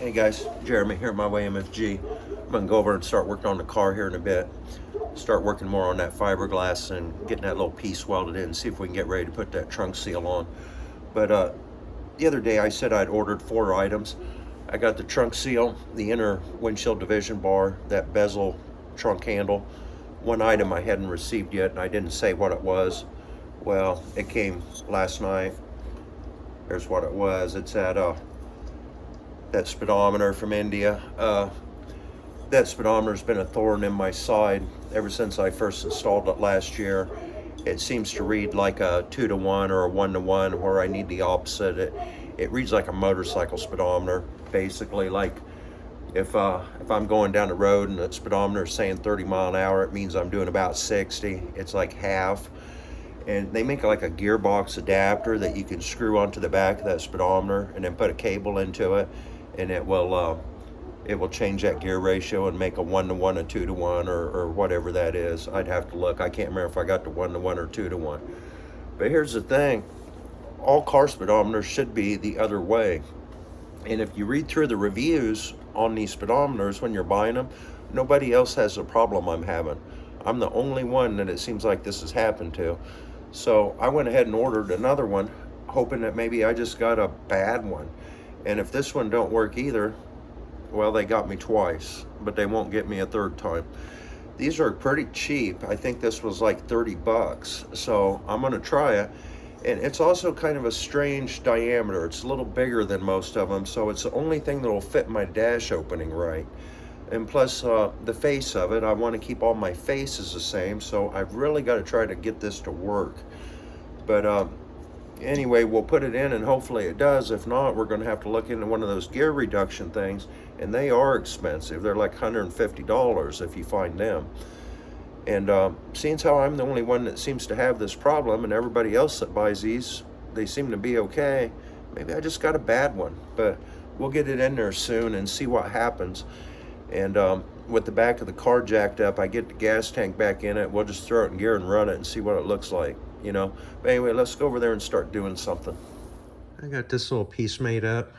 Hey guys, Jeremy here at My Way MFG. I'm gonna go over and start working on the car here in a bit. Start working more on that fiberglass and getting that little piece welded in, see if we can get ready to put that trunk seal on. But the other day I said I'd ordered 4 items. I got the trunk seal, the inner windshield division bar, that bezel trunk handle. One item I hadn't received yet and I didn't say what it was. Well, it came last night. Here's what it was. It's that speedometer from India. That speedometer's been a thorn in my side ever since I first installed it last year. It seems to read like a 2-to-1 or a 1-to-1 where I need the opposite. It reads like a motorcycle speedometer, basically. Like if I'm going down the road and the speedometer is saying 30 mile an hour, it means I'm doing about 60. It's like half. And they make like a gearbox adapter that you can screw onto the back of that speedometer and then put a cable into it, and it will change that gear ratio and make a 1-to-1, a 2-to-1, or whatever that is. I'd have to look. I can't remember if I got the 1-to-1 or 2-to-1. But here's the thing. All car speedometers should be the other way. And if you read through the reviews on these speedometers when you're buying them, nobody else has the problem I'm having. I'm the only one that it seems like this has happened to. So I went ahead and ordered another one, hoping that maybe I just got a bad one. And if this one don't work either, well, they got me twice, but they won't get me a third time. These are pretty cheap. I think this was like 30 bucks. So I'm gonna try it. And it's also kind of a strange diameter. It's a little bigger than most of them, so it's the only thing that will fit my dash opening right. And plus the face of it, I want to keep all my faces the same, so I've really got to try to get this to work. But anyway, we'll put it in and hopefully it does. If not, we're going to have to look into one of those gear reduction things, and they are expensive. They're like $150 if you find them. And seeing as how I'm the only one that seems to have this problem and everybody else that buys these, they seem to be okay, maybe I just got a bad one. But we'll get it in there soon and see what happens. And with the back of the car jacked up, I get the gas tank back in it. We'll just throw it in gear and run it and see what it looks like, you know. But anyway, let's go over there and start doing something. I got this little piece made up.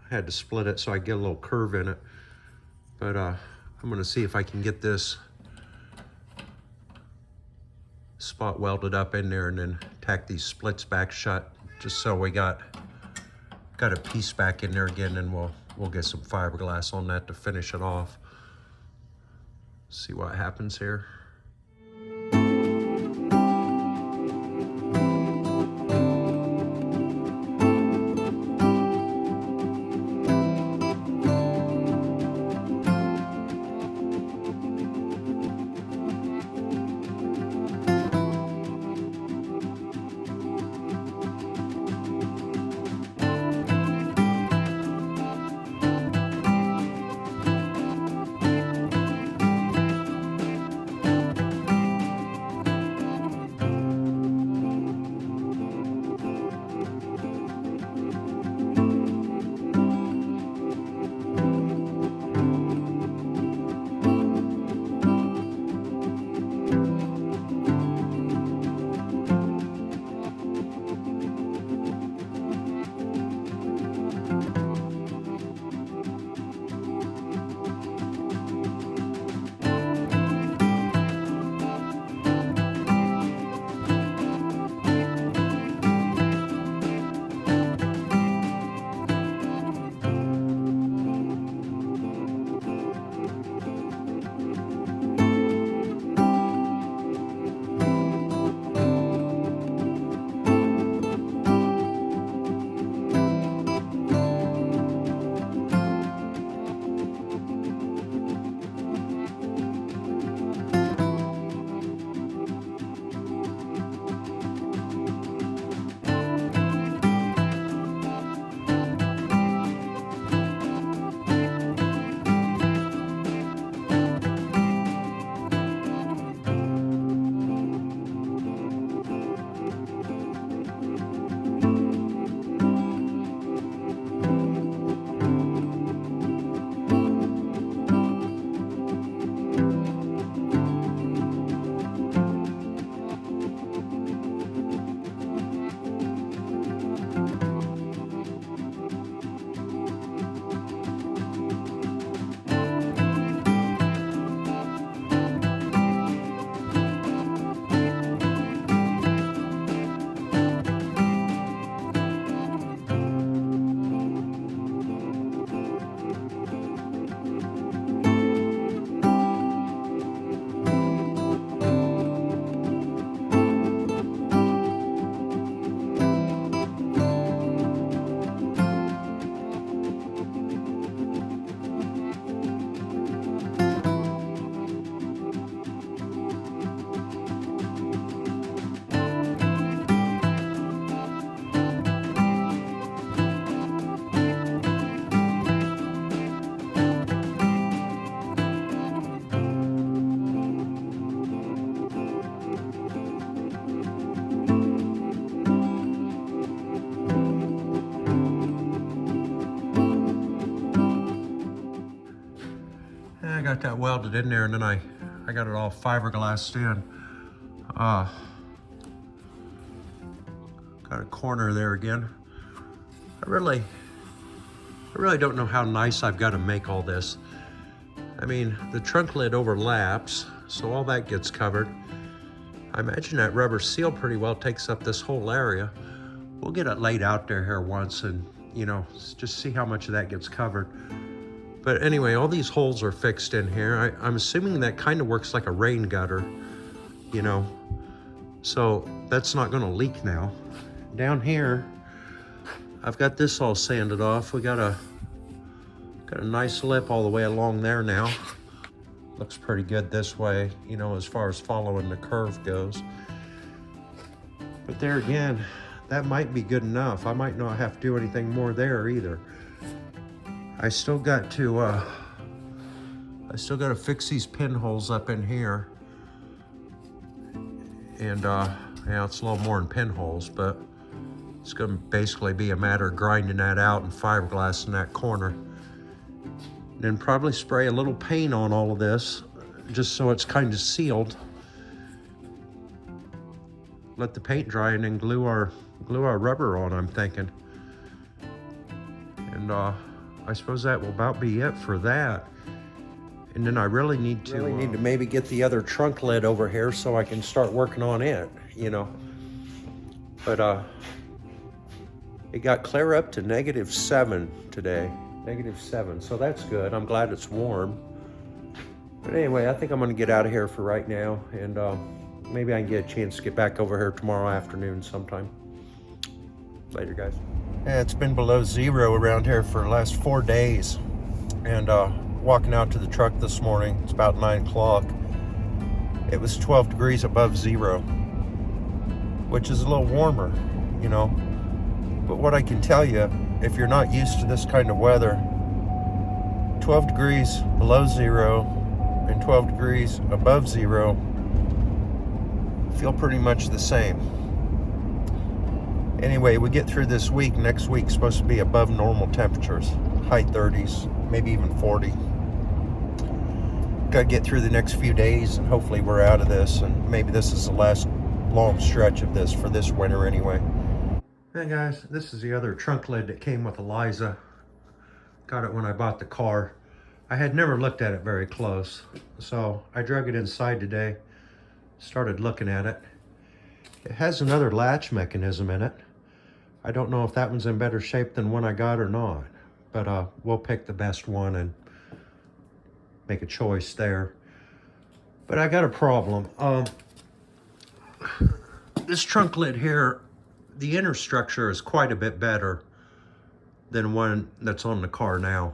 I had to split it so I get a little curve in it. But I'm going to see if I can get this spot welded up in there and then tack these splits back shut, just so we got a piece back in there again, and we'll get some fiberglass on that to finish it off. See what happens here. got that welded in there, and then I got it all fiberglassed in. Got a corner there again. I really don't know how nice I've got to make all this. I mean, the trunk lid overlaps, so all that gets covered. I imagine that rubber seal pretty well takes up this whole area. We'll get it laid out there here once and, you know, just see how much of that gets covered. But anyway, all these holes are fixed in here. I'm assuming that kind of works like a rain gutter, you know, so that's not gonna leak now. Down here, I've got this all sanded off. We got a nice lip all the way along there now. Looks pretty good this way, you know, as far as following the curve goes. But there again, that might be good enough. I might not have to do anything more there either. I still got to fix these pinholes up in here. And yeah, it's a little more than pinholes, but it's gonna basically be a matter of grinding that out and fiberglass in that corner. Then probably spray a little paint on all of this, just so it's kind of sealed. Let the paint dry and then glue our rubber on, I'm thinking. And I suppose that will about be it for that. And then I really need to maybe get the other trunk lid over here so I can start working on it, you know. But it got clear up to -7 today. -7, so that's good. I'm glad it's warm. But anyway, I think I'm gonna get out of here for right now, and maybe I can get a chance to get back over here tomorrow afternoon sometime. Later, guys. Yeah, it's been below 0 around here for the last 4 days. And walking out to the truck this morning, it's about 9 o'clock. It was 12 degrees above 0, which is a little warmer, you know. But what I can tell you, if you're not used to this kind of weather, 12 degrees below 0 and 12 degrees above 0 feel pretty much the same. Anyway, we get through this week. Next week's supposed to be above normal temperatures, high 30s, maybe even 40. Got to get through the next few days, and hopefully we're out of this, and maybe this is the last long stretch of this for this winter anyway. Hey guys, this is the other trunk lid that came with Eliza. Got it when I bought the car. I had never looked at it very close, so I drug it inside today, started looking at it. It has another latch mechanism in it. I don't know if that one's in better shape than one I got or not, but we'll pick the best one and make a choice there. But I got a problem. This trunk lid here, the inner structure is quite a bit better than one that's on the car now.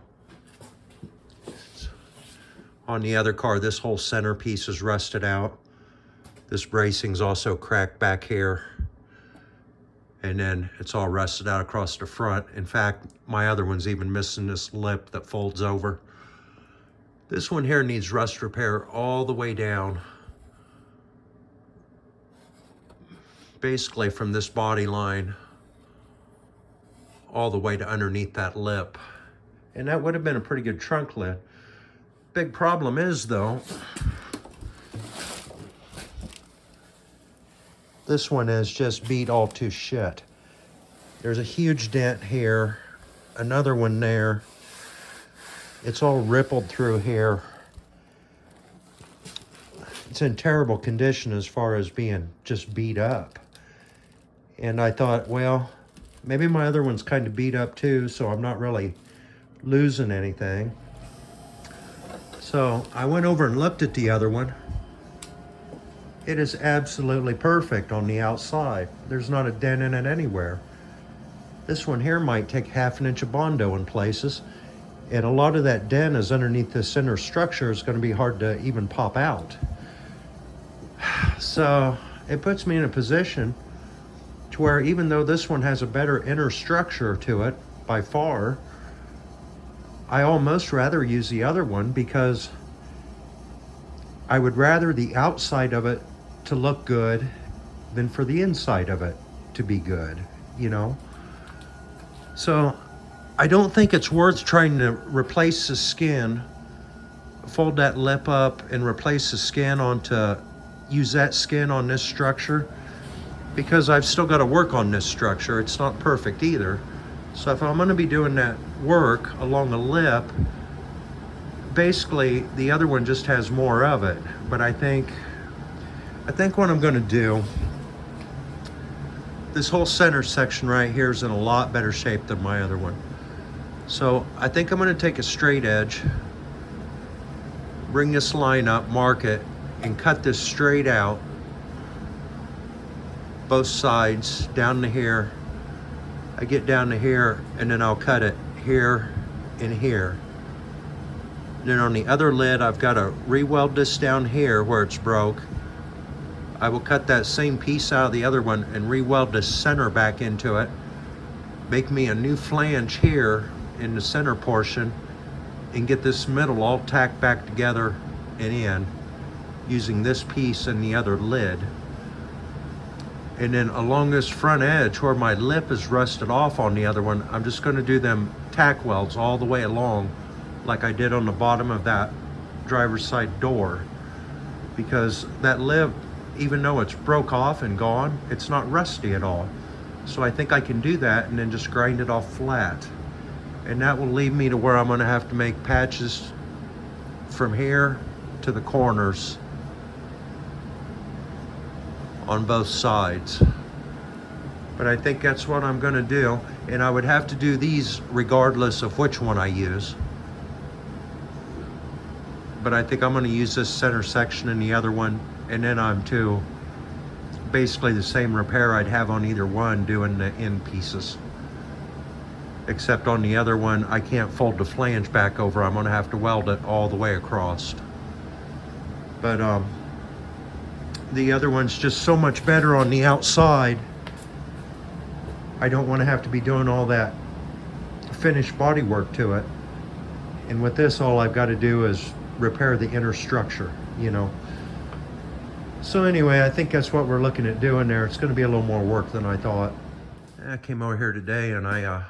On the other car, this whole centerpiece is rusted out. This bracing's also cracked back here. And then it's all rusted out across the front. In fact, my other one's even missing this lip that folds over. This one here needs rust repair all the way down. Basically from this body line all the way to underneath that lip. And that would have been a pretty good trunk lid. Big problem is though, this one is just beat all to shit. There's a huge dent here, another one there. It's all rippled through here. It's in terrible condition as far as being just beat up. And I thought, well, maybe my other one's kind of beat up too, so I'm not really losing anything. So I went over and looked at the other one. It is absolutely perfect on the outside. There's not a dent in it anywhere. This one here might take ½ an inch of Bondo in places, and a lot of that dent is underneath this inner structure. Is going to be hard to even pop out. So it puts me in a position to where even though this one has a better inner structure to it by far, I almost rather use the other one because I would rather the outside of it to look good than for the inside of it to be good, you know? So I don't think it's worth trying to replace the skin fold that lip up and replace the skin use that skin on this structure, because I've still got to work on this structure. It's not perfect either. So if I'm going to be doing that work along the lip, basically the other one just has more of it. But I think what I'm going to do, this whole center section right here is in a lot better shape than my other one. So I think I'm going to take a straight edge, bring this line up, mark it, and cut this straight out, both sides, down to here. I get down to here, and then I'll cut it here and here. Then on the other lid, I've got to re-weld this down here where it's broke. I will cut that same piece out of the other one and re-weld the center back into it. Make me a new flange here in the center portion, and get this middle all tacked back together and in, using this piece and the other lid. And then along this front edge where my lip is rusted off on the other one, I'm just going to do them tack welds all the way along, like I did on the bottom of that driver's side door, because that lip, even though it's broke off and gone, it's not rusty at all. So I think I can do that and then just grind it off flat. And that will lead me to where I'm going to have to make patches from here to the corners on both sides. But I think that's what I'm going to do, and I would have to do these regardless of which one I use. But I think I'm going to use this center section and the other one, and then I'm to basically the same repair I'd have on either one, doing the end pieces. Except on the other one, I can't fold the flange back over. I'm going to have to weld it all the way across. But the other one's just so much better on the outside. I don't want to have to be doing all that finished body work to it. And with this, all I've got to do is repair the inner structure, you know. So anyway, I think that's what we're looking at doing there. It's going to be a little more work than I thought. I came over here today and I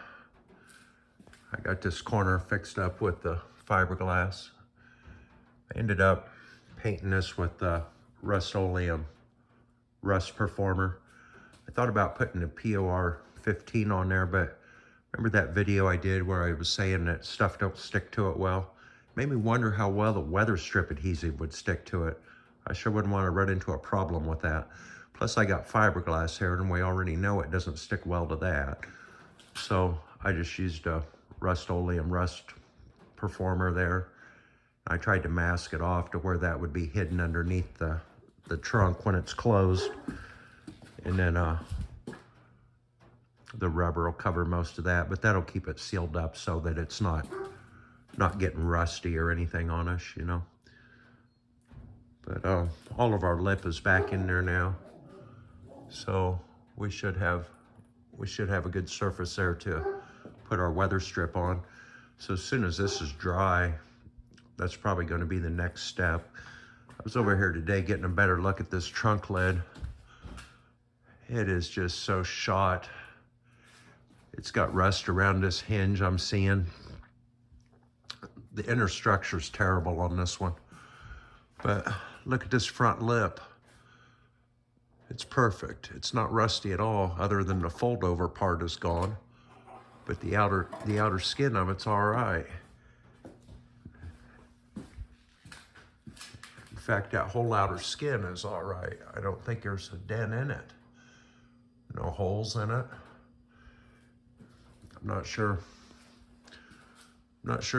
got this corner fixed up with the fiberglass. I ended up painting this with the Rust-Oleum Rust Performer. I thought about putting the POR 15 on there, but remember that video I did where I was saying that stuff don't stick to it well? Made me wonder how well the weather strip adhesive would stick to it. I sure wouldn't want to run into a problem with that. Plus I got fiberglass here, and we already know it doesn't stick well to that. So I just used a Rust-Oleum Rust Performer there. I tried to mask it off to where that would be hidden underneath the trunk when it's closed. And then the rubber will cover most of that, but that'll keep it sealed up so that it's not getting rusty or anything on us, you know. But all of our lip is back in there now, so we should have a good surface there to put our weather strip on. So as soon as this is dry, that's probably going to be the next step. I was over here today getting a better look at this trunk lid. It is just so shot. It's got rust around this hinge I'm seeing. The inner structure's terrible on this one. But look at this front lip. It's perfect. It's not rusty at all, other than the fold over part is gone. But the outer skin of it's all right. In fact, that whole outer skin is all right. I don't think there's a dent in it. No holes in it. I'm not sure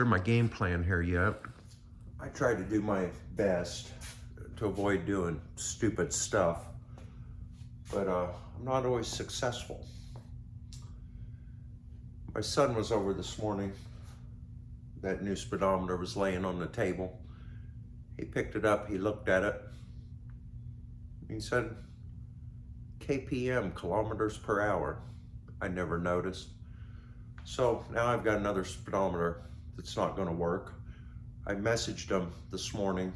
my game plan here yet. I try to do my best to avoid doing stupid stuff, but I'm not always successful. My son was over this morning. That new speedometer was laying on the table. He picked it up, he looked at it. He said, KPM, kilometers per hour. I never noticed. So now I've got another speedometer that's not gonna work. I messaged them this morning,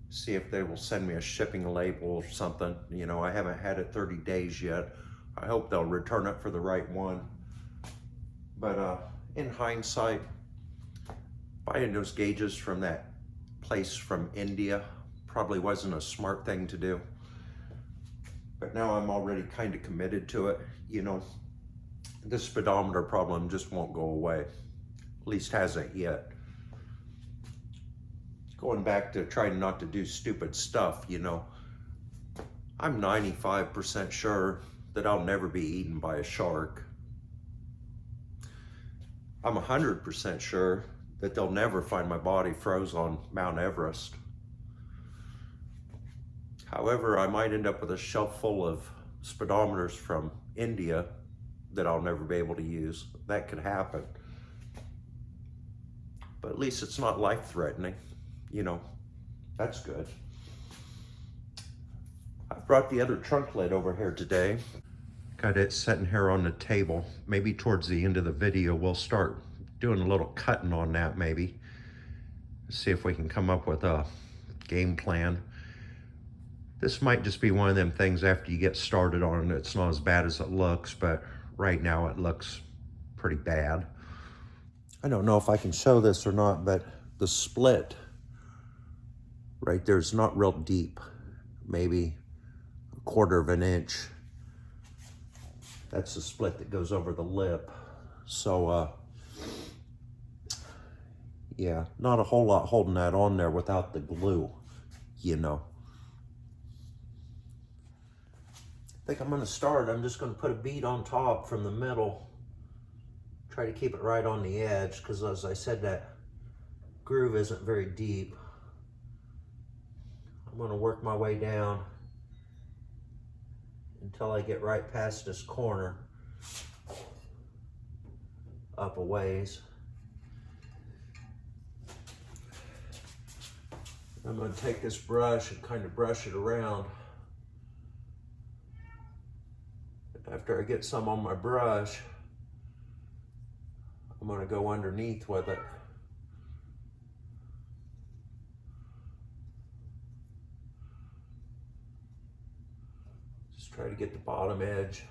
see if they will send me a shipping label or something. You know, I haven't had it 30 days yet. I hope they'll return it for the right one. But in hindsight, buying those gauges from that place from India. Probably wasn't a smart thing to do. But now I'm already kind of committed to it. You know, this speedometer problem just won't go away. At least hasn't yet. Going back to trying not to do stupid stuff, you know, I'm 95% sure that I'll never be eaten by a shark. I'm 100% sure that they'll never find my body froze on Mount Everest. However, I might end up with a shelf full of speedometers from India that I'll never be able to use. That could happen. But at least it's not life-threatening. You know, that's good. I brought the other trunk lid over here today. Got it sitting here on the table. Maybe towards the end of the video, we'll start doing a little cutting on that maybe. See if we can come up with a game plan. This might just be one of them things after you get started on it, it's not as bad as it looks, but right now it looks pretty bad. I don't know if I can show this or not, but the split right there is not real deep, maybe 1/4 of an inch. That's the split that goes over the lip. So, yeah, not a whole lot holding that on there without the glue, you know. I think I'm gonna start, I'm just gonna put a bead on top from the middle. Try to keep it right on the edge, because as I said, that groove isn't very deep. I'm gonna work my way down until I get right past this corner, up a ways. I'm gonna take this brush and kind of brush it around. After I get some on my brush, I'm gonna go underneath with it. Just try to get the bottom edge.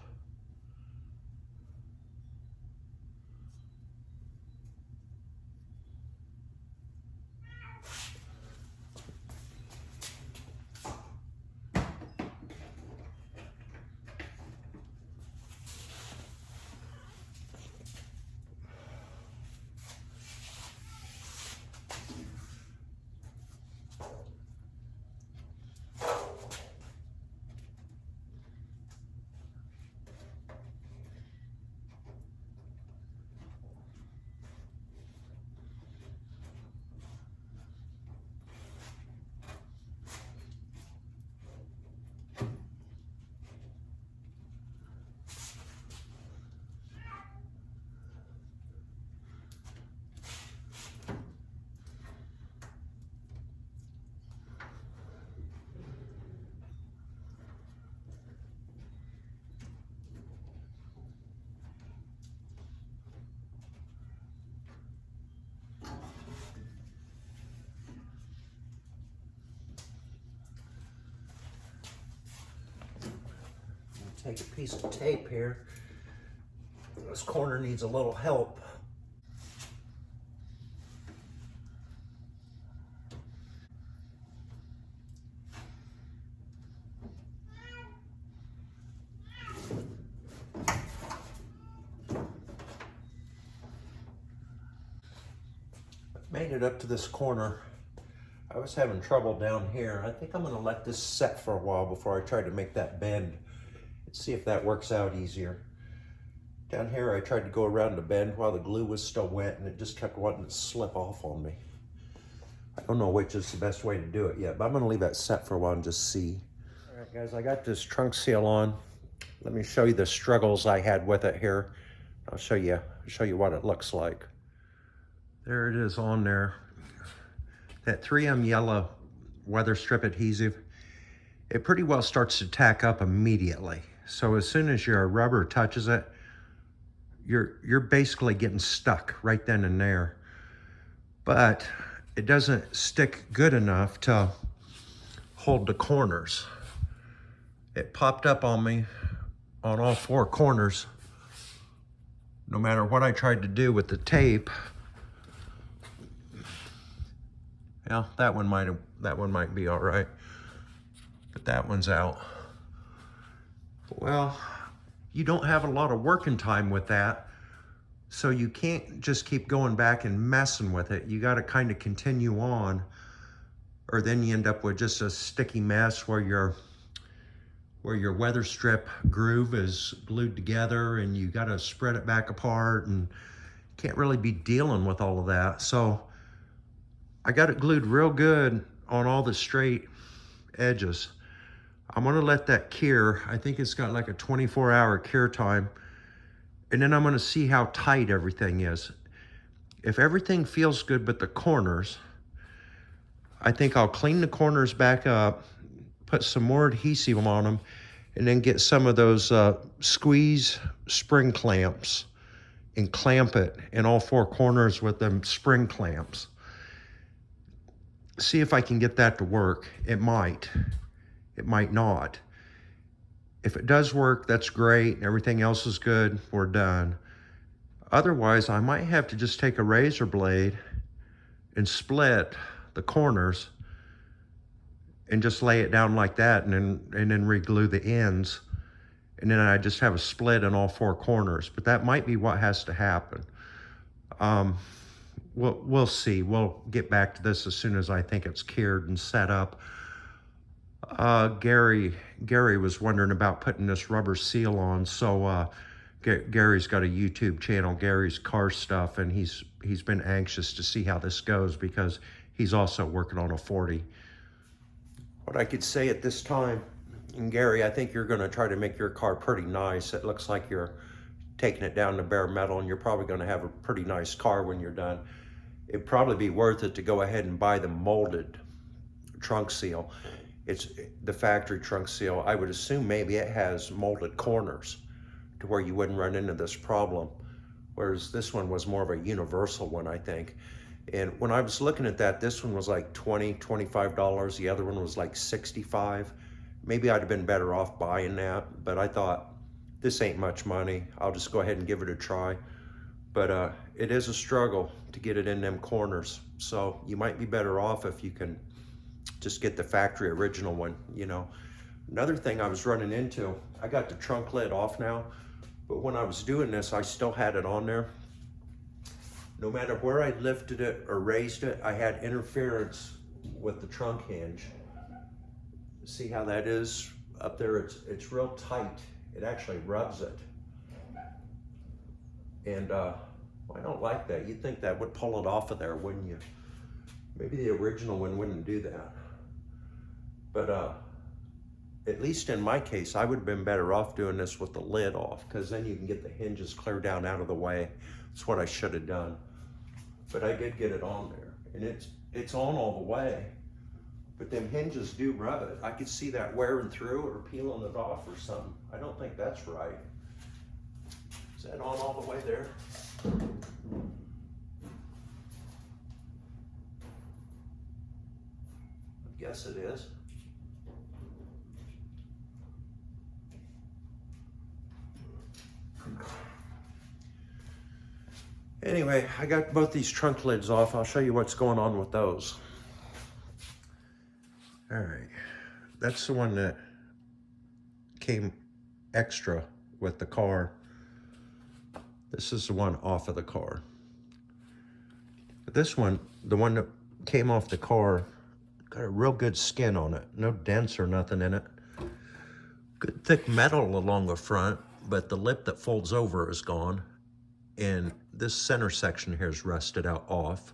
Take a piece of tape here. This corner needs a little help. Made it up to this corner. I was having trouble down here. I think I'm gonna let this set for a while before I try to make that bend. Let's see if that works out easier. Down here, I tried to go around the bend while the glue was still wet, and it just kept wanting to slip off on me. I don't know which is the best way to do it yet, but I'm gonna leave that set for a while and just see. All right, guys, I got this trunk seal on. Let me show you the struggles I had with it here. I'll show you what it looks like. There it is on there. That 3M yellow weather strip adhesive, it pretty well starts to tack up immediately. So as soon as your rubber touches it, you're basically getting stuck right then and there. But it doesn't stick good enough to hold the corners. It popped up on me on all 4 corners. No matter what I tried to do with the tape, Yeah, that one might be all right, but that one's out. Well, you don't have a lot of working time with that, so you can't just keep going back and messing with it. You got to kind of continue on, or then you end up with just a sticky mess where your weather strip groove is glued together and you got to spread it back apart, and can't really be dealing with all of that. So I got it glued real good on all the straight edges. I'm gonna let that cure. I think it's got like a 24-hour cure time. And then I'm gonna see how tight everything is. If everything feels good but the corners, I think I'll clean the corners back up, put some more adhesive on them, and then get some of those squeeze spring clamps and clamp it in all four corners with them spring clamps. See if I can get that to work. It might not. If it does work, that's great. Everything else is good, we're done. Otherwise, I might have to just take a razor blade and split the corners and just lay it down like that, and then re-glue the ends. And then I just have a split in all four corners. But that might be what has to happen. We'll see. We'll get back to this as soon as I think it's cured and set up. Gary was wondering about putting this rubber seal on. So Gary's got a YouTube channel, Gary's Car Stuff, and he's been anxious to see how this goes because he's also working on a 40. What I could say at this time, and Gary, I think you're going to try to make your car pretty nice. It looks like you're taking it down to bare metal, and you're probably going to have a pretty nice car when you're done. It'd probably be worth it to go ahead and buy the molded trunk seal. It's the factory trunk seal. I would assume maybe it has molded corners to where you wouldn't run into this problem, whereas this one was more of a universal one, I think. And when I was looking at that, this one was like $20, $25. The other one was like $65. Maybe I'd have been better off buying that, but I thought, this ain't much money. I'll just go ahead and give it a try. But it is a struggle to get it in them corners. So you might be better off if you can just get the factory original one, you know. Another thing I was running into, I got the trunk lid off now, but when I was doing this, I still had it on there. No matter where I lifted it or raised it, I had interference with the trunk hinge. See how that is up there? It's real tight. It actually rubs it. And I don't like that. You'd think that would pull it off of there, wouldn't you? Maybe the original one wouldn't do that. But at least in my case, I would have been better off doing this with the lid off, because then you can get the hinges clear down out of the way. That's what I should have done. But I did get it on there, and it's on all the way. But them hinges do rub it. I could see that wearing through or peeling it off or something. I don't think that's right. Is that on all the way there? I guess it is. Anyway, I got both these trunk lids off. I'll show you what's going on with those. All right, that's the one that came extra with the car. This is the one off of the car. This one, the one that came off the car, got a real good skin on it. No dents or nothing in it. Good thick metal along the front, but the lip that folds over is gone. And this center section here is rusted out off.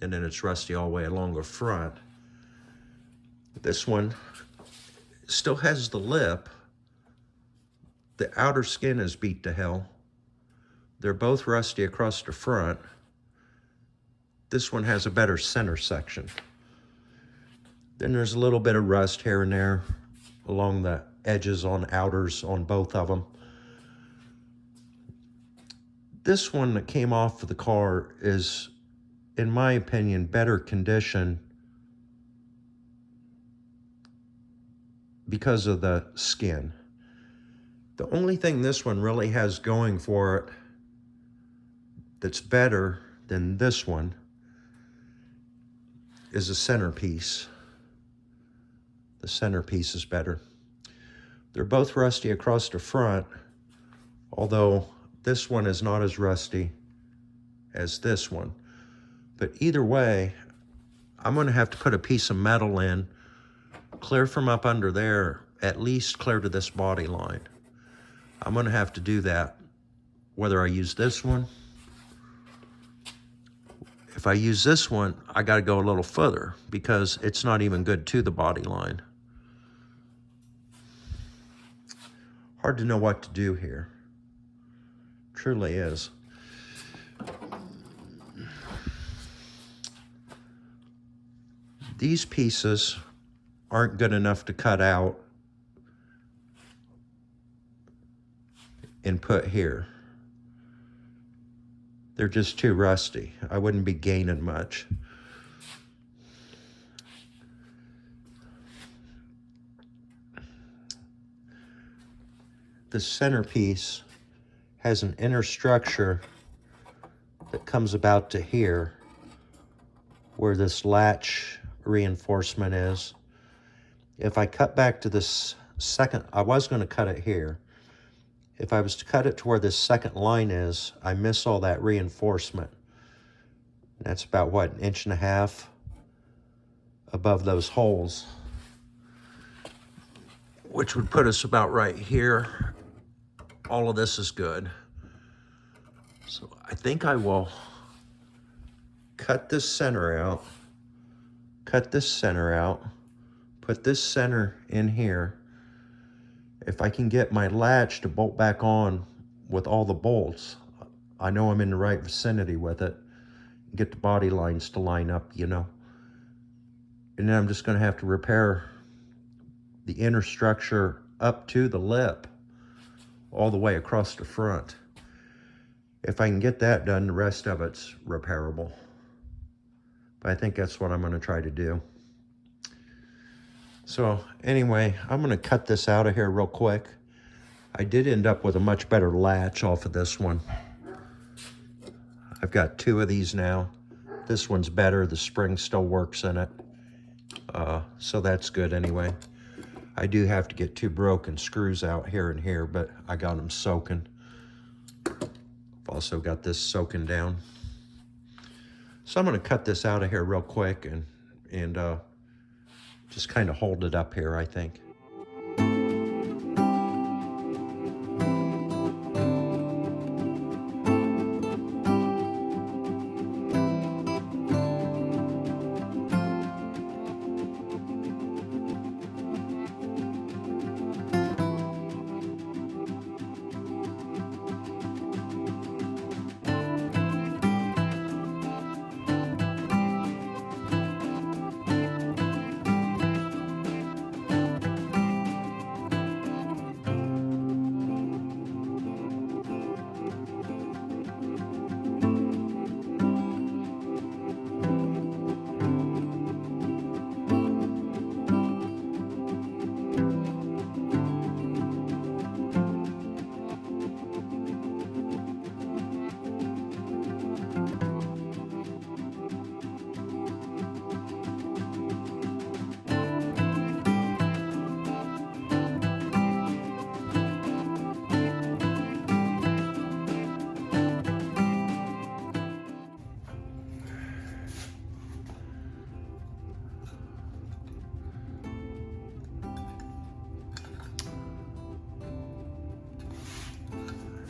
And then it's rusty all the way along the front. This one still has the lip. The outer skin is beat to hell. They're both rusty across the front. This one has a better center section. Then there's a little bit of rust here and there along the edges on outers on both of them. This one that came off of the car is, in my opinion, better condition because of the skin. The only thing this one really has going for it that's better than this one is the centerpiece. The centerpiece is better. They're both rusty across the front, although this one is not as rusty as this one. But either way, I'm gonna have to put a piece of metal in, clear from up under there, at least clear to this body line. I'm gonna have to do that, whether I use this one. If I use this one, I gotta go a little further because it's not even good to the body line. Hard to know what to do here. Truly is. These pieces aren't good enough to cut out and put here. They're just too rusty. I wouldn't be gaining much. The centerpiece has an inner structure that comes about to here where this latch reinforcement is. If I cut back to this second, I was going to cut it here. If I was to cut it to where this second line is, I miss all that reinforcement. That's about, what, 1.5 inches above those holes, which would put us about right here. All of this is good. So I think I will cut this center out, put this center in here. If I can get my latch to bolt back on with all the bolts, I know I'm in the right vicinity with it. Get the body lines to line up, you know. And then I'm just gonna have to repair the inner structure up to the lip, all the way across the front. If I can get that done, the rest of it's repairable. But I think that's what I'm gonna try to do. So anyway, I'm gonna cut this out of here real quick. I did end up with a much better latch off of this one. I've got 2 of these now. This one's better, the spring still works in it. So that's good anyway. I do have to get 2 broken screws out here and here, but I got them soaking. I've also got this soaking down. So I'm gonna cut this out of here real quick and just kind of hold it up here, I think.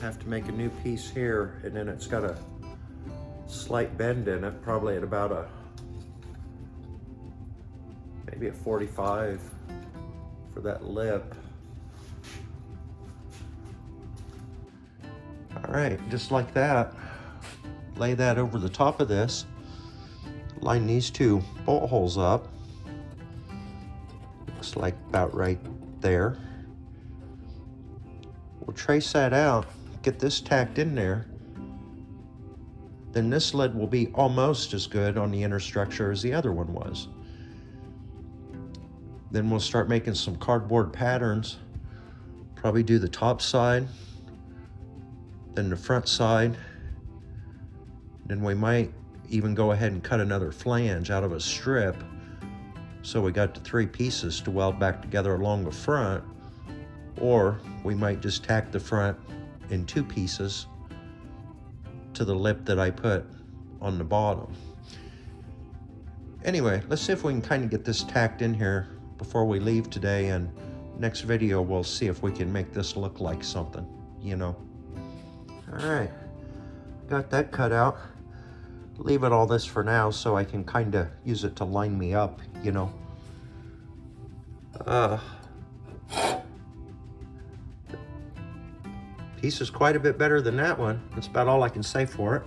Have to make a new piece here, and then it's got a slight bend in it, probably at about maybe a 45 for that lip. All right, just like that. Lay that over the top of this. Line these 2 bolt holes up. Looks like about right there. We'll trace that out, get this tacked in there. Then this lid will be almost as good on the inner structure as the other one was. Then we'll start making some cardboard patterns. Probably do the top side, then the front side. Then we might even go ahead and cut another flange out of a strip. So we got the 3 pieces to weld back together along the front, or we might just tack the front in 2 pieces to the lip that I put on the bottom. Anyway, let's see if we can kind of get this tacked in here before we leave today, and next video we'll see if we can make this look like something, you know. All right, got that cut out. Leave it all this for now so I can kind of use it to line me up, you know. Piece is quite a bit better than that one. That's about all I can say for it.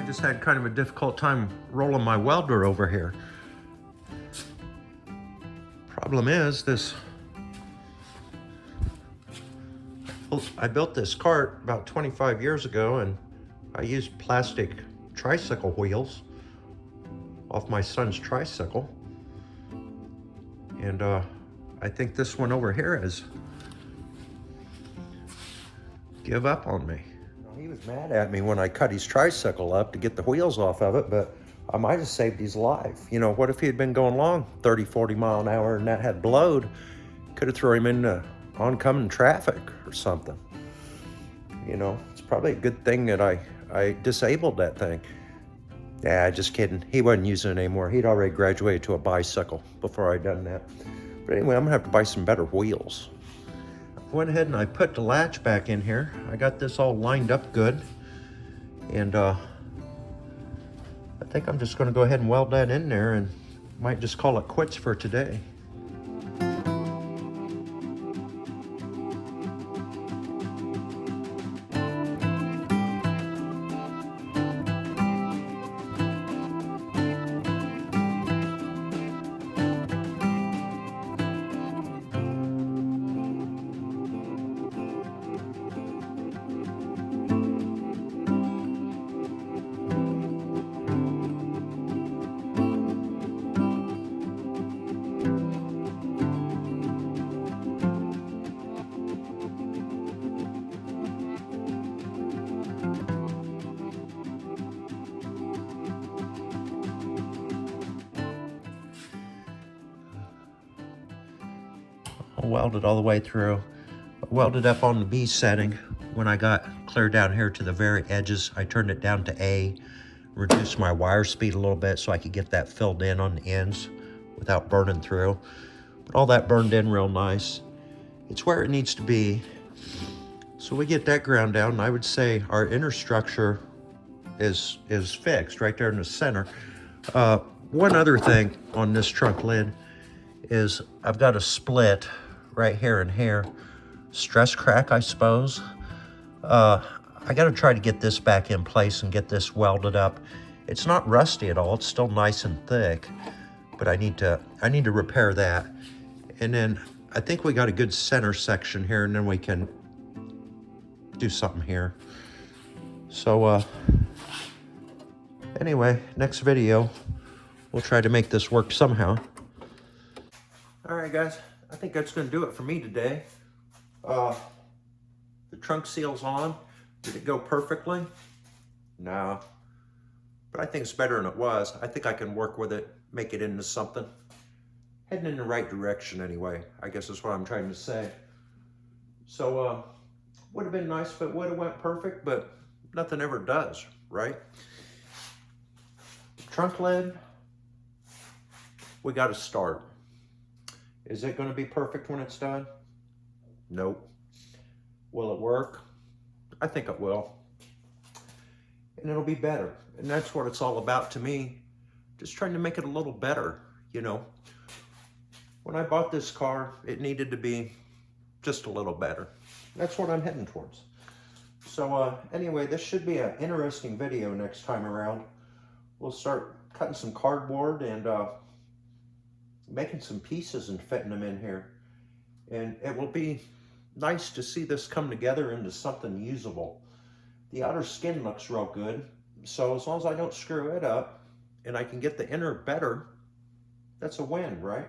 Just had kind of a difficult time rolling my welder over here. Problem is this, I built this cart about 25 years ago, and I used plastic tricycle wheels off my son's tricycle. And I think this one over here has give up on me. He was mad at me when I cut his tricycle up to get the wheels off of it, but I might have saved his life. You know, what if he had been going along 30, 40 mile an hour and that had blowed? Could have thrown him into oncoming traffic or something. You know, it's probably a good thing that I disabled that thing. Yeah, just kidding. He wasn't using it anymore. He'd already graduated to a bicycle before I'd done that. But anyway, I'm gonna have to buy some better wheels. Went ahead and I put the latch back in here. I got this all lined up good. And I think I'm just gonna go ahead and weld that in there and might just call it quits for today. Welded all the way through. welded up on the B setting. When I got clear down here to the very edges, I turned it down to A, reduced my wire speed a little bit so I could get that filled in on the ends without burning through. But all that burned in real nice. It's where it needs to be. So we get that ground down, and I would say our inner structure is fixed right there in the center. One other thing on this trunk lid is I've got a split right here and here. Stress crack, I suppose. I got to try to get this back in place and get this welded up. It's not rusty at all. It's still nice and thick, but I need to repair that. And then I think we got a good center section here, and then we can do something here. So anyway, next video, we'll try to make this work somehow. All right, guys, I think that's gonna do it for me today. The trunk seal's on. Did it go perfectly? No, but I think it's better than it was. I think I can work with it, make it into something. Heading in the right direction anyway, I guess is what I'm trying to say. So, would have been nice if it would have went perfect, but nothing ever does, right? Trunk lid, we got to start. Is it going to be perfect when it's done? Nope. Will it work? I think it will. And it'll be better. And that's what it's all about to me. Just trying to make it a little better, you know. When I bought this car, it needed to be just a little better. That's what I'm heading towards. So anyway, this should be an interesting video next time around. We'll start cutting some cardboard and making some pieces and fitting them in here. And it will be nice to see this come together into something usable. The outer skin looks real good, so as long as I don't screw it up and I can get the inner better, that's a win, right?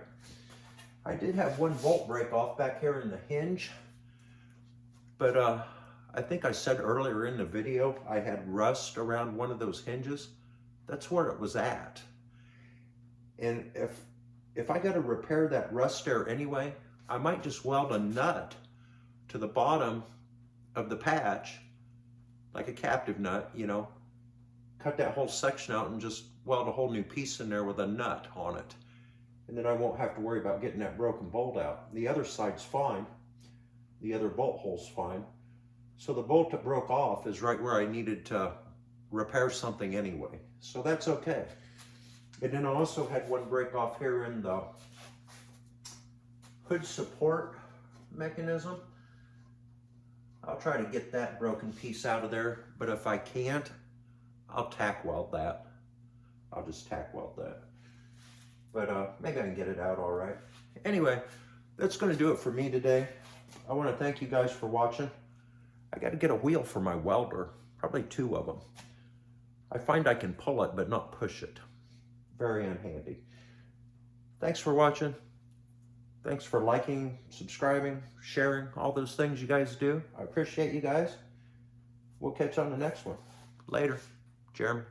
I did have one bolt break off back here in the hinge, but I think I said earlier in the video I had rust around one of those hinges. That's where it was at. And if I got to repair that rust there anyway, I might just weld a nut to the bottom of the patch, like a captive nut, you know, cut that whole section out and just weld a whole new piece in there with a nut on it. And then I won't have to worry about getting that broken bolt out. The other side's fine. The other bolt hole's fine. So the bolt that broke off is right where I needed to repair something anyway. So that's okay. And then I also had one break off here in the hood support mechanism. I'll try to get that broken piece out of there, but if I can't, I'll tack weld that. I'll just tack weld that. But maybe I can get it out all right. Anyway, that's going to do it for me today. I want to thank you guys for watching. I got to get a wheel for my welder, probably 2 of them. I find I can pull it, but not push it. Very unhandy. Thanks for watching. Thanks for liking, subscribing, sharing, all those things you guys do. I appreciate you guys. We'll catch you on the next one. Later. Jeremy.